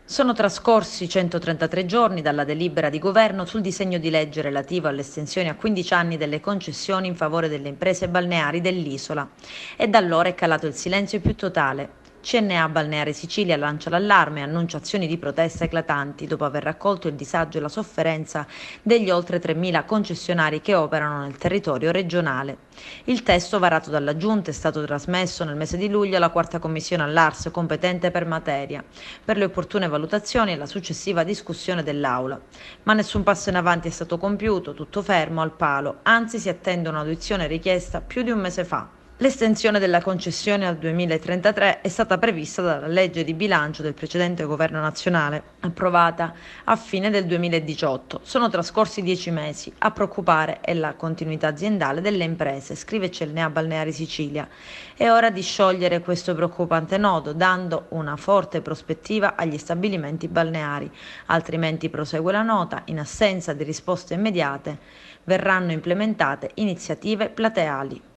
Sono trascorsi 133 giorni dalla delibera di governo sul disegno di legge relativo all'estensione a 15 anni delle concessioni in favore delle imprese balneari dell'isola e da allora è calato il silenzio più totale. CNA Balneare Sicilia lancia l'allarme e annuncia azioni di protesta eclatanti dopo aver raccolto il disagio e la sofferenza degli oltre 3.000 concessionari che operano nel territorio regionale. Il testo varato dalla Giunta è stato trasmesso nel mese di luglio alla quarta commissione all'ARS competente per materia, per le opportune valutazioni e la successiva discussione dell'Aula. Ma nessun passo in avanti è stato compiuto, tutto fermo al palo, anzi si attende un'audizione richiesta più di un mese fa. L'estensione della concessione al 2033 è stata prevista dalla legge di bilancio del precedente governo nazionale, approvata a fine del 2018. Sono trascorsi 10 mesi. A preoccupare è la continuità aziendale delle imprese, scrive CNA Balneari Sicilia. È ora di sciogliere questo preoccupante nodo, dando una forte prospettiva agli stabilimenti balneari. Altrimenti, prosegue la nota, in assenza di risposte immediate, verranno implementate iniziative plateali.